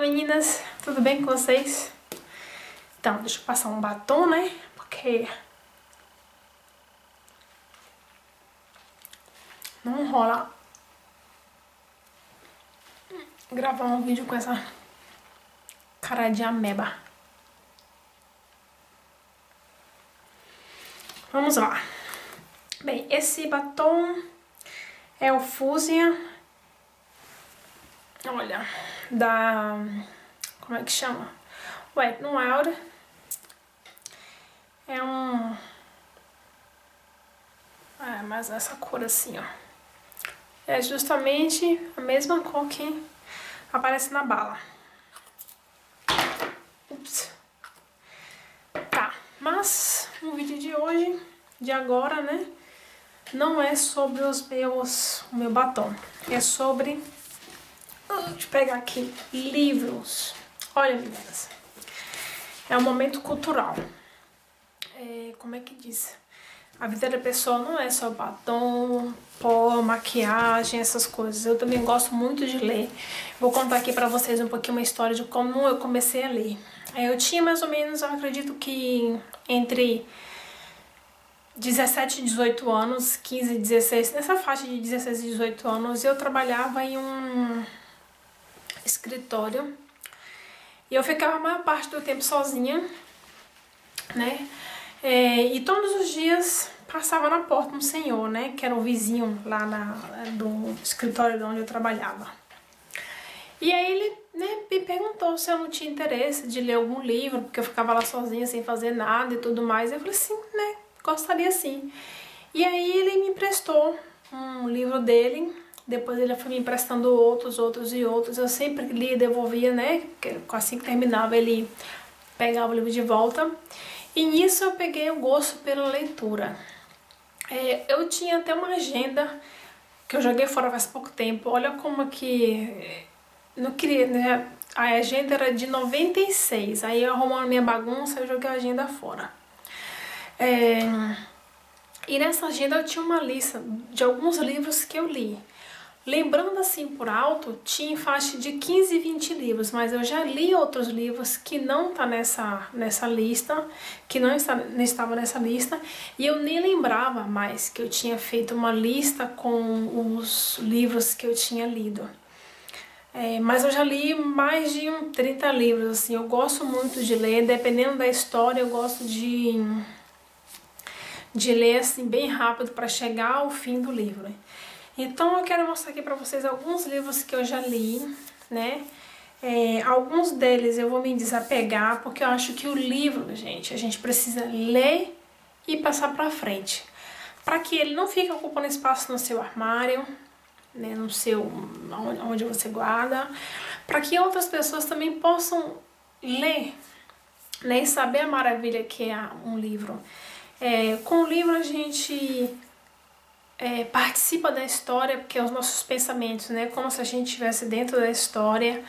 meninas, tudo bem com vocês? Então, deixa eu passar um batom, né? Porque não rola gravar um vídeo com essa cara de ameba. Vamos lá. Bem, esse batom é o Fusia. Olha, da... como é que chama? Wet n Wild. É um... mas essa cor assim, ó. É justamente a mesma cor que aparece na bala. Ups. Tá, mas o vídeo de hoje, de agora, né? Não é sobre o meu batom. É sobre... Deixa eu pegar aqui. Livros. Olha, meninas. É um momento cultural. Como é que diz? A vida da pessoa não é só batom, pó, maquiagem, essas coisas. Eu também gosto muito de ler. Vou contar aqui pra vocês um pouquinho uma história de como eu comecei a ler. Eu tinha mais ou menos, eu acredito que entre 17 e 18 anos, 15 e 16, nessa faixa de 16 e 18 anos, eu trabalhava em um escritório e eu ficava a maior parte do tempo sozinha, né? E todos os dias passava na porta um senhor, né? Que era um vizinho lá do escritório onde eu trabalhava. E aí ele, né, me perguntou se eu não tinha interesse de ler algum livro, porque eu ficava lá sozinha sem fazer nada e tudo mais. Eu falei assim, né? Gostaria sim. E aí ele me emprestou um livro dele. Depois ele foi me emprestando outros. Eu sempre lia e devolvia, né? Assim que terminava ele pegava o livro de volta. E nisso eu peguei o gosto pela leitura. Eu tinha até uma agenda que eu joguei fora faz pouco tempo. Olha como que... Não queria, né? A agenda era de 96. Aí eu arrumei a minha bagunça e joguei a agenda fora. E nessa agenda eu tinha uma lista de alguns livros que eu li. Lembrando assim por alto, tinha faixa de 15 e 20 livros, mas eu já li outros livros que não tá nessa lista, que não estava nessa lista, e eu nem lembrava mais que eu tinha feito uma lista com os livros que eu tinha lido. Mas eu já li mais de 30 livros, assim, eu gosto muito de ler, dependendo da história, eu gosto de ler assim bem rápido para chegar ao fim do livro. Então eu quero mostrar aqui pra vocês alguns livros que eu já li, né? Alguns deles eu vou me desapegar, porque eu acho que o livro, gente, a gente precisa ler e passar pra frente. Pra que ele não fique ocupando espaço no seu armário, né? No seu... onde você guarda. Pra que outras pessoas também possam ler, né? E saber a maravilha que é um livro. Com o livro a gente... participa da história, porque os nossos pensamentos, né, como se a gente estivesse dentro da história,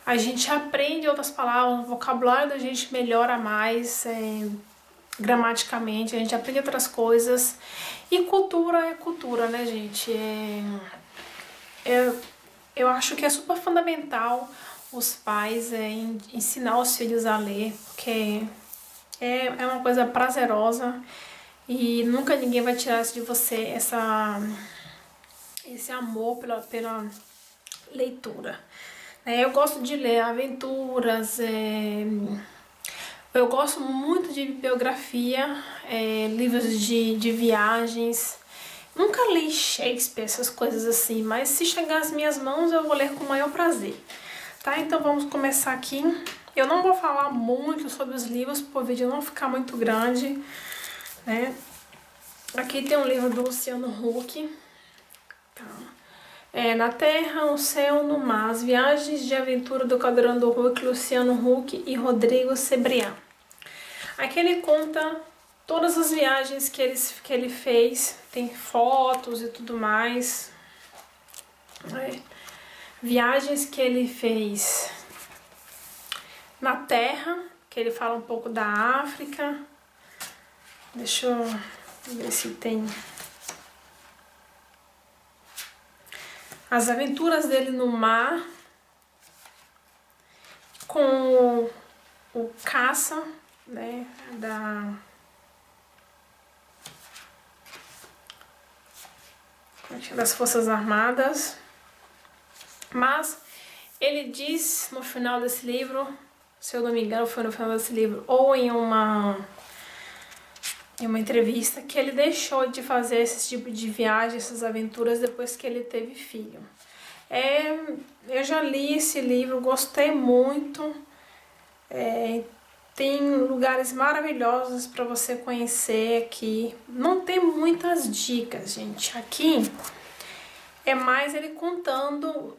a gente aprende outras palavras, o vocabulário da gente melhora mais, gramaticamente, a gente aprende outras coisas, e cultura é cultura, né, gente? Eu acho que é super fundamental os pais ensinar os filhos a ler, porque é uma coisa prazerosa. E nunca ninguém vai tirar de você esse amor pela leitura. Eu gosto de ler aventuras, eu gosto muito de biografia, livros de viagens. Nunca li Shakespeare, essas coisas assim, mas se chegar às minhas mãos eu vou ler com o maior prazer. Tá? Então vamos começar aqui. Eu não vou falar muito sobre os livros, para o vídeo não ficar muito grande, né? Aqui tem um livro do Luciano Huck, tá? Na Terra, no Céu, no Mar, as viagens de aventura do Caldeirão do Huck, Luciano Huck e Rodrigo Cebrián. Aqui ele conta todas as viagens que ele fez, tem fotos e tudo mais. Viagens que ele fez na Terra, que ele fala um pouco da África. Deixa eu ver se tem. As aventuras dele no mar. com o caça, né, das Forças Armadas, mas ele diz no final desse livro, se eu não me engano foi no final desse livro, ou em uma entrevista, que ele deixou de fazer esse tipo de viagem, essas aventuras, depois que ele teve filho. Eu já li esse livro, gostei muito, tem lugares maravilhosos para você conhecer aqui. Não tem muitas dicas, gente. Aqui é mais ele contando.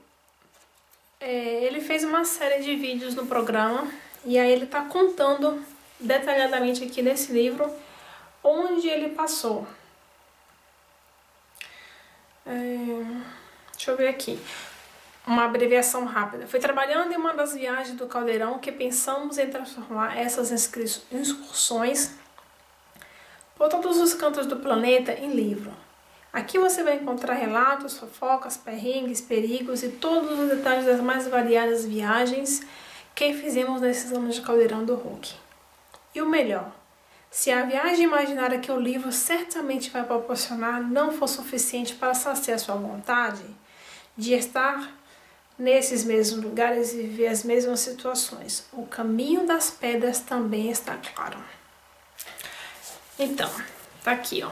Ele fez uma série de vídeos no programa e aí ele tá contando detalhadamente aqui nesse livro onde ele passou. Deixa eu ver aqui. Uma abreviação rápida. Foi trabalhando em uma das viagens do Caldeirão que pensamos em transformar essas excursões por todos os cantos do planeta em livro. Aqui você vai encontrar relatos, fofocas, perrengues, perigos e todos os detalhes das mais variadas viagens que fizemos nesses anos de Caldeirão do Hulk. E o melhor, se a viagem imaginária que o livro certamente vai proporcionar não for suficiente para saciar sua vontade de estar nesses mesmos lugares e viver as mesmas situações, o caminho das pedras também está claro. Então, tá aqui, ó.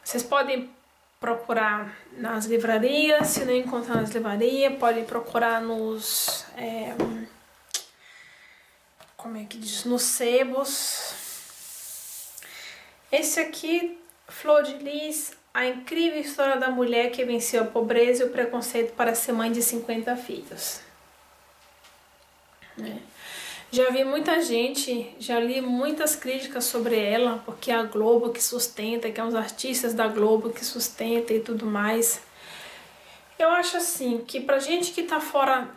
Vocês podem procurar nas livrarias, se não encontrar nas livrarias, podem procurar nos... como é que diz? Nos sebos. Esse aqui, Flor de Lis, a incrível história da mulher que venceu a pobreza e o preconceito para ser mãe de 50 filhos. Já vi muita gente, já li muitas críticas sobre ela, porque é a Globo que sustenta, que é uns artistas da Globo que sustenta e tudo mais. Eu acho assim, que pra gente que tá fora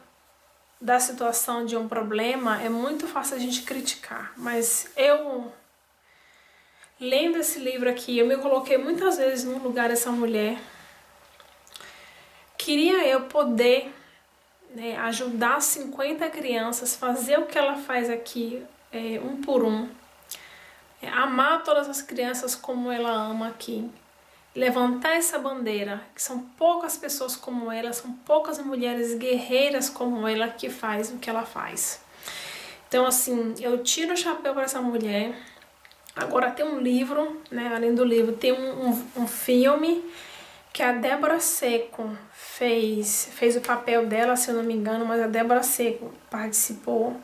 da situação de um problema, é muito fácil a gente criticar, mas eu... lendo esse livro aqui, eu me coloquei muitas vezes no lugar dessa mulher. Queria eu poder, né, ajudar 50 crianças, fazer o que ela faz aqui, um por um. Amar todas as crianças como ela ama aqui. Levantar essa bandeira, que são poucas pessoas como ela, são poucas mulheres guerreiras como ela que faz o que ela faz. Então assim, eu tiro o chapéu para essa mulher. Agora tem um livro, né? Além do livro, tem um filme que a Débora Seco fez o papel dela, se eu não me engano, mas a Débora Seco participou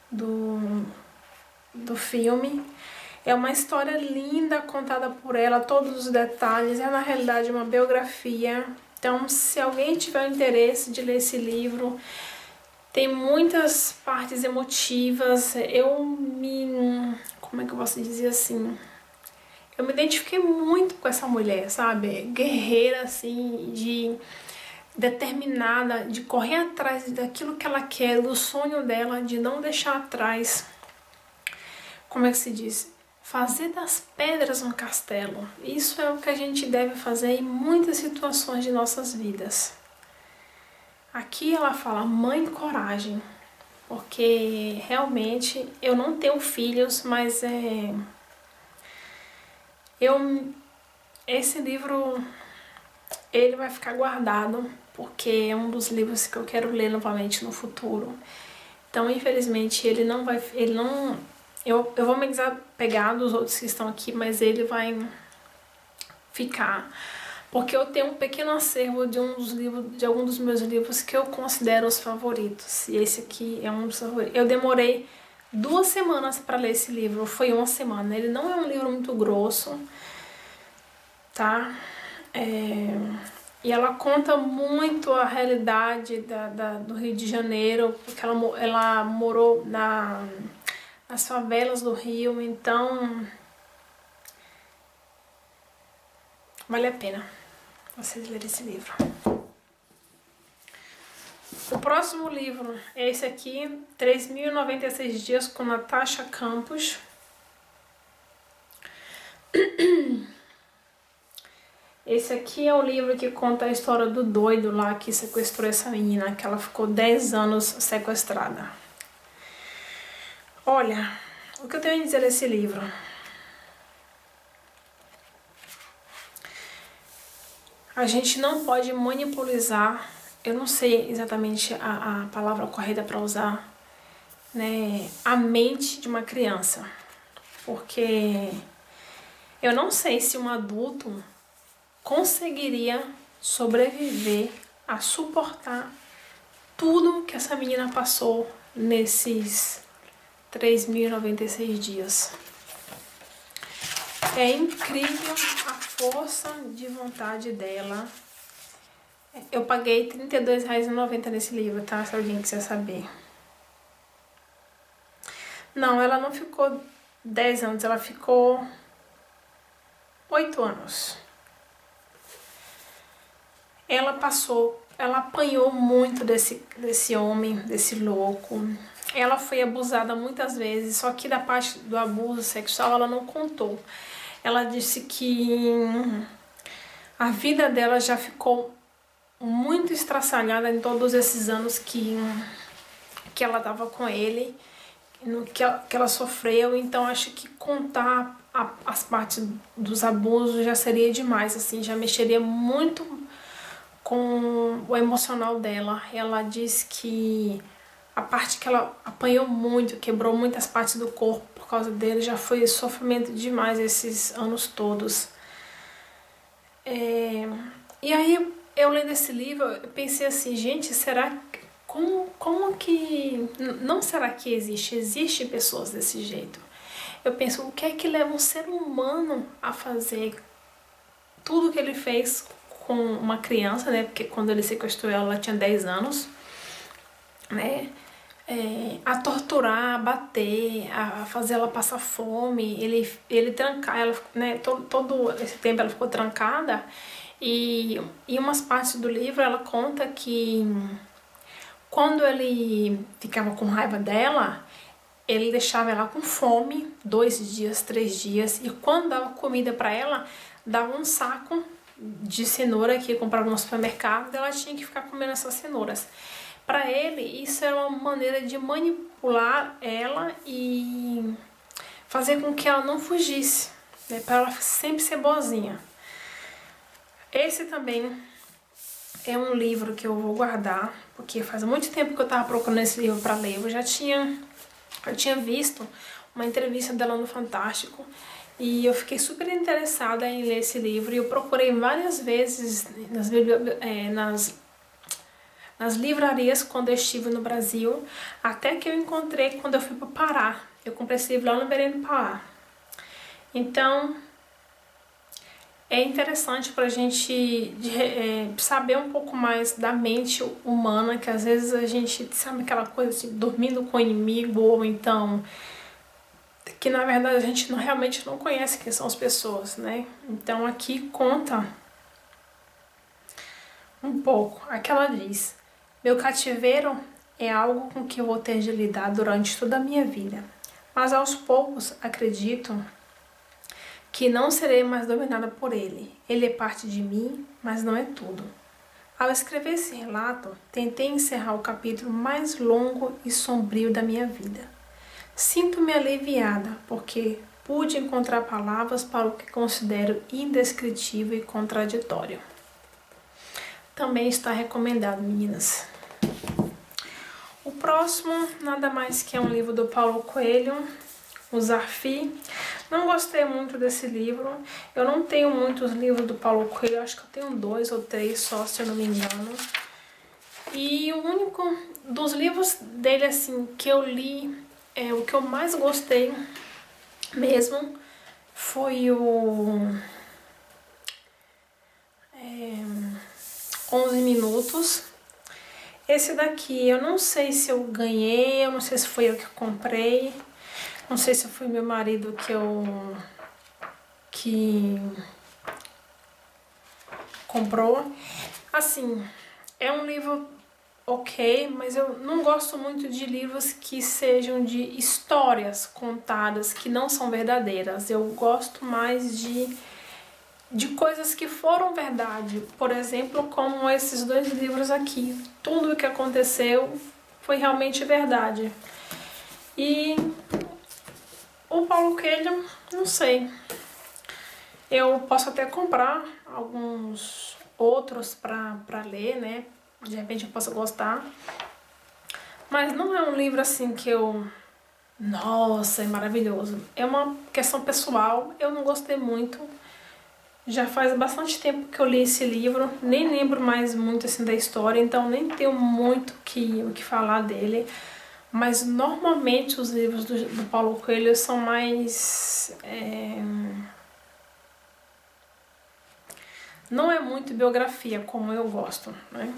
do filme. É uma história linda, contada por ela, todos os detalhes, é na realidade uma biografia. Então, se alguém tiver o interesse de ler esse livro, tem muitas partes emotivas. Como é que eu posso dizer assim? Eu me identifiquei muito com essa mulher, sabe? Guerreira, assim, determinada, de correr atrás daquilo que ela quer, do sonho dela, de não deixar atrás. Como é que se diz? Fazer das pedras um castelo. Isso é o que a gente deve fazer em muitas situações de nossas vidas. Aqui ela fala, mãe, coragem. Porque realmente eu não tenho filhos, mas esse livro ele vai ficar guardado, porque é um dos livros que eu quero ler novamente no futuro. Então, infelizmente, eu vou me desapegar dos outros que estão aqui, mas ele vai ficar. Porque eu tenho um pequeno acervo de algum dos meus livros que eu considero os favoritos. E esse aqui é um dos favoritos. Eu demorei 2 semanas para ler esse livro. Foi 1 semana. Ele não é um livro muito grosso, tá? E ela conta muito a realidade do Rio de Janeiro, porque ela morou nas favelas do Rio, então vale a pena vocês lerem esse livro. O próximo livro é esse aqui, 3.096 Dias com Natasha Campos. Esse aqui é o livro que conta a história do doido lá que sequestrou essa menina, que ela ficou 10 anos sequestrada. Olha, o que eu tenho a dizer desse livro? A gente não pode manipular, eu não sei exatamente a palavra correta para usar, né, a mente de uma criança. Porque eu não sei se um adulto conseguiria sobreviver a suportar tudo que essa menina passou nesses 3.096 dias. É incrível a força de vontade dela. Eu paguei R$ 32,90 nesse livro, tá? Se alguém quiser saber. Não, ela não ficou 10 anos, ela ficou 8 anos. Ela apanhou muito desse homem, desse louco. Ela foi abusada muitas vezes, só que da parte do abuso sexual ela não contou. Ela disse que a vida dela já ficou muito estraçalhada em todos esses anos que ela estava com ele, no que ela sofreu. Então acho que contar as partes dos abusos já seria demais, assim, já mexeria muito com o emocional dela. Ela diz que a parte que ela apanhou muito, quebrou muitas partes do corpo por causa dele, já foi sofrimento demais esses anos todos. E aí eu lendo esse livro, eu pensei assim, gente, será como que... Não será que existe pessoas desse jeito? Eu penso, o que é que leva um ser humano a fazer tudo que ele fez com uma criança, né? Porque quando ele sequestrou ela tinha 10 anos, né? A torturar, a bater, a fazer ela passar fome, ele trancar ela, né? Todo esse tempo ela ficou trancada. E em umas partes do livro ela conta que quando ele ficava com raiva dela, ele deixava ela com fome 2 dias, 3 dias, e quando dava comida pra ela, dava um saco de cenoura que comprava no supermercado, ela tinha que ficar comendo essas cenouras. Para ele, isso era uma maneira de manipular ela e fazer com que ela não fugisse, né, para ela sempre ser boazinha. Esse também é um livro que eu vou guardar, porque faz muito tempo que eu estava procurando esse livro para ler. Eu tinha visto uma entrevista dela no Fantástico e eu fiquei super interessada em ler esse livro, e eu procurei várias vezes nas livrarias quando eu estive no Brasil, até que eu encontrei quando eu fui para o Pará. Eu comprei esse livro lá no Belém do Pará. Então, é interessante para a gente saber um pouco mais da mente humana, que às vezes a gente sabe aquela coisa de dormindo com o inimigo, ou então que na verdade a gente realmente não conhece quem são as pessoas, né? Então aqui conta um pouco. Aqui ela diz: meu cativeiro é algo com que eu vou ter de lidar durante toda a minha vida, mas aos poucos acredito que não serei mais dominada por ele. Ele é parte de mim, mas não é tudo. Ao escrever esse relato, tentei encerrar o capítulo mais longo e sombrio da minha vida. Sinto-me aliviada, porque pude encontrar palavras para o que considero indescritível e contraditório. Também está recomendado, meninas. O próximo, nada mais que é um livro do Paulo Coelho, O Zarfi. Não gostei muito desse livro. Eu não tenho muitos livros do Paulo Coelho, acho que eu tenho 2 ou 3 só, se eu não me engano. E o único dos livros dele, assim, que eu li, o que eu mais gostei mesmo foi o 11 Minutos. Esse daqui eu não sei se eu ganhei, eu não sei se foi eu que comprei, não sei se foi meu marido que comprou. Assim, é um livro ok, mas eu não gosto muito de livros que sejam de histórias contadas que não são verdadeiras. Eu gosto mais de de coisas que foram verdade. Por exemplo, como esses dois livros aqui. Tudo o que aconteceu foi realmente verdade. E o Paulo Coelho, não sei. Eu posso até comprar alguns outros pra ler, né? De repente eu possa gostar. Mas não é um livro assim que eu... Nossa, é maravilhoso. É uma questão pessoal, eu não gostei muito. Já faz bastante tempo que eu li esse livro, nem lembro mais muito assim da história, então nem tenho muito o que falar dele. Mas normalmente os livros do Paulo Coelho são mais... Não é muito biografia, como eu gosto, né?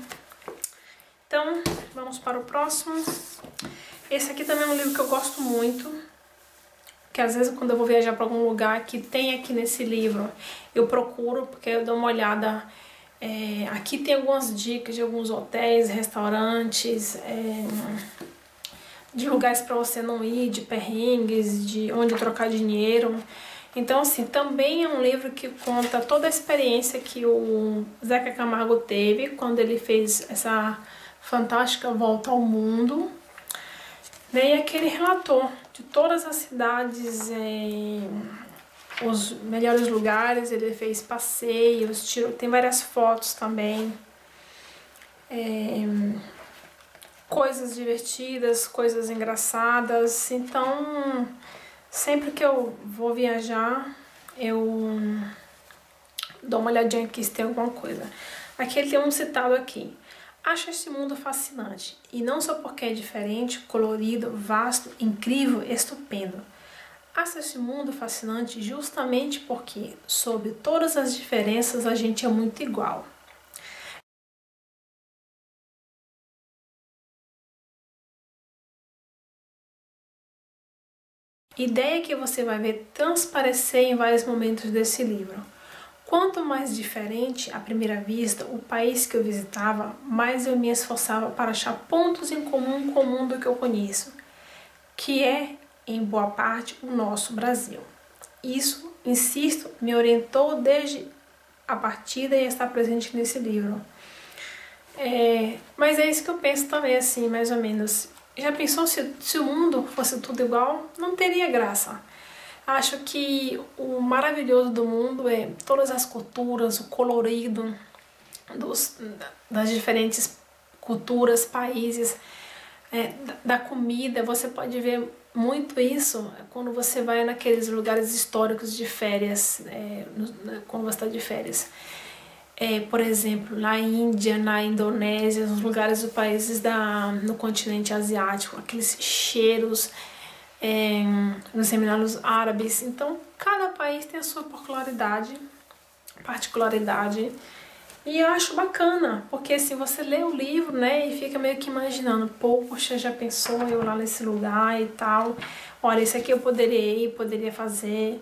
Então, vamos para o próximo. Esse aqui também é um livro que eu gosto muito, que às vezes quando eu vou viajar para algum lugar que tem aqui nesse livro, eu procuro, porque eu dou uma olhada. Aqui tem algumas dicas de alguns hotéis, restaurantes, de lugares para você não ir, de perrengues, de onde trocar dinheiro. Então, assim, também é um livro que conta toda a experiência que o Zeca Camargo teve quando ele fez essa fantástica volta ao mundo. E aqui ele relatou de todas as cidades, os melhores lugares, ele fez passeios, tem várias fotos também. Coisas divertidas, coisas engraçadas. Então, sempre que eu vou viajar, eu dou uma olhadinha aqui se tem alguma coisa. Aqui ele tem um citado aqui. Acho esse mundo fascinante, e não só porque é diferente, colorido, vasto, incrível, estupendo. Acho esse mundo fascinante justamente porque, sob todas as diferenças, a gente é muito igual. Ideia que você vai ver transparecer em vários momentos desse livro. Quanto mais diferente, à primeira vista, o país que eu visitava, mais eu me esforçava para achar pontos em comum com o mundo que eu conheço, que é, em boa parte, o nosso Brasil. Isso, insisto, me orientou desde a partida e está presente nesse livro. Mas é isso que eu penso também, assim, mais ou menos. Já pensou se o mundo fosse tudo igual? Não teria graça. Acho que o maravilhoso do mundo é todas as culturas, o colorido das diferentes culturas, países, da comida. Você pode ver muito isso quando você vai naqueles lugares históricos de férias, quando você está de férias. Por exemplo, na Índia, na Indonésia, nos lugares dos países no continente asiático, aqueles cheiros, nos Emirados Árabes. Então, cada país tem a sua particularidade, e eu acho bacana, porque assim, você lê o livro, né, e fica meio que imaginando, poxa, já pensou eu lá nesse lugar e tal, olha, isso aqui eu poderia ir, poderia fazer.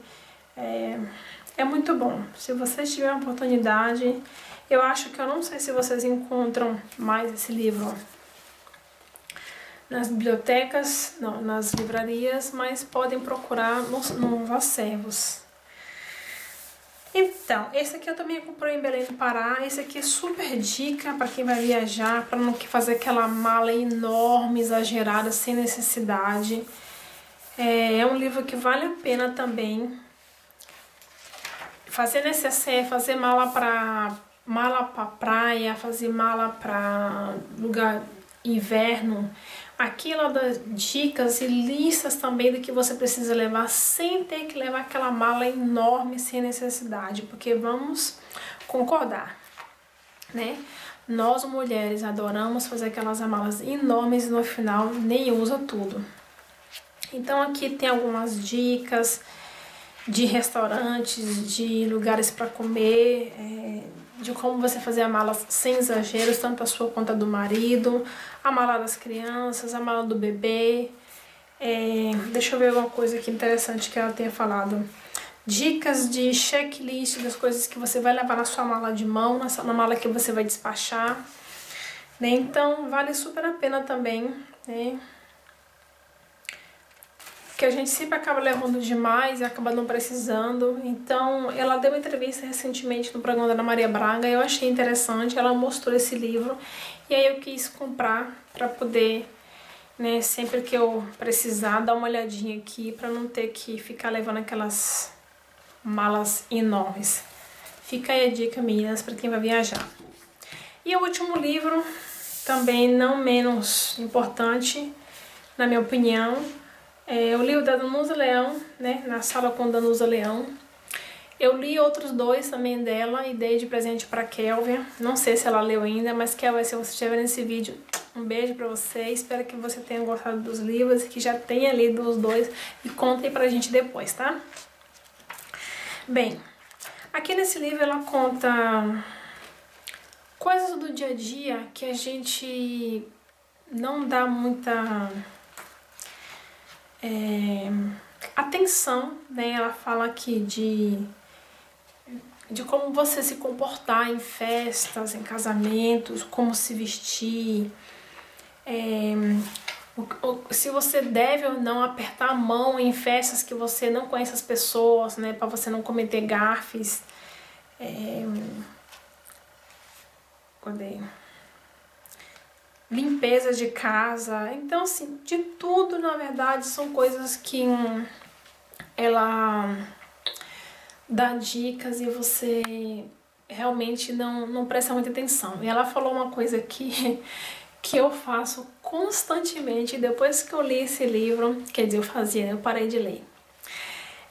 É muito bom. Se vocês tiverem a oportunidade, eu acho que eu não sei se vocês encontram mais esse livro nas bibliotecas, não, nas livrarias, mas podem procurar nos acervos. Então, esse aqui eu também comprei em Belém do Pará. Esse aqui é super dica para quem vai viajar, para não fazer aquela mala enorme, exagerada, sem necessidade. É um livro que vale a pena também. Fazer necessaire, fazer mala pra praia, fazer mala pra lugar inverno. Aqui ela dá dicas e listas também do que você precisa levar sem ter que levar aquela mala enorme sem necessidade, porque vamos concordar, né? Nós mulheres adoramos fazer aquelas malas enormes e no final nem usa tudo. Então aqui tem algumas dicas de restaurantes, de lugares para comer, de como você fazer a mala sem exageros, tanto a sua quanto a do marido, a mala das crianças, a mala do bebê. Deixa eu ver alguma coisa aqui interessante que ela tenha falado. Dicas de checklist das coisas que você vai levar na sua mala de mão, na mala que você vai despachar, né? Então vale super a pena também, né? que a gente sempre acaba levando demais e acaba não precisando. Então, ela deu uma entrevista recentemente no programa da Ana Maria Braga e eu achei interessante, ela mostrou esse livro e aí eu quis comprar para poder, né, sempre que eu precisar, dar uma olhadinha aqui para não ter que ficar levando aquelas malas enormes. Fica aí a dica, meninas, para quem vai viajar. E o último livro, também não menos importante, na minha opinião, é o livro da Danusa Leão, né, Na Sala com Danusa Leão. Eu li outros dois também dela e dei de presente para Kelvia. Não sei se ela leu ainda, mas Kelvia, se você estiver vendo esse vídeo, um beijo para você. Espero que você tenha gostado dos livros e que já tenha lido os dois e conte pra gente depois, tá? Bem, aqui nesse livro ela conta coisas do dia a dia que a gente não dá muita atenção, né? Ela fala aqui de como você se comportar em festas, em casamentos, como se vestir, se você deve ou não apertar a mão em festas que você não conhece as pessoas, né? Para você não cometer gafes. Limpeza de casa. Então, assim, de tudo, na verdade, são coisas que ela dá dicas e você realmente não presta muita atenção. E ela falou uma coisa aqui que eu faço constantemente depois que eu li esse livro, quer dizer, eu fazia, eu parei de ler.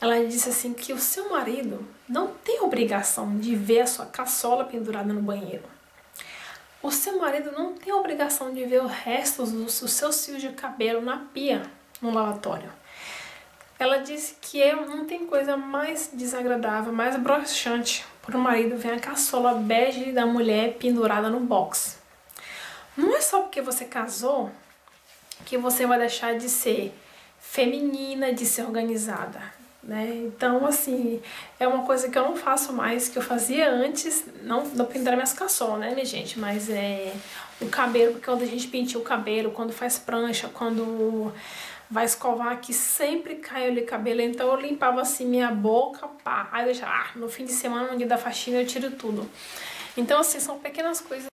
Ela disse assim que o seu marido não tem obrigação de ver a sua caçola pendurada no banheiro. O seu marido não tem obrigação de ver o resto dos seus fios de cabelo na pia, no lavatório. Ela disse que não tem coisa mais desagradável, mais broxante para o marido ver a caçola bege da mulher pendurada no box. Não é só porque você casou que você vai deixar de ser feminina, de ser organizada, né? Então, assim, é uma coisa que eu não faço mais, que eu fazia antes, não pendurar minhas caçolas, né, minha gente? Mas o cabelo, porque quando a gente penteia o cabelo, quando faz prancha, quando vai escovar aqui, sempre cai ali cabelo, então eu limpava assim minha boca, pá, aí eu deixava, no fim de semana, no dia da faxina, eu tiro tudo. Então, assim, são pequenas coisas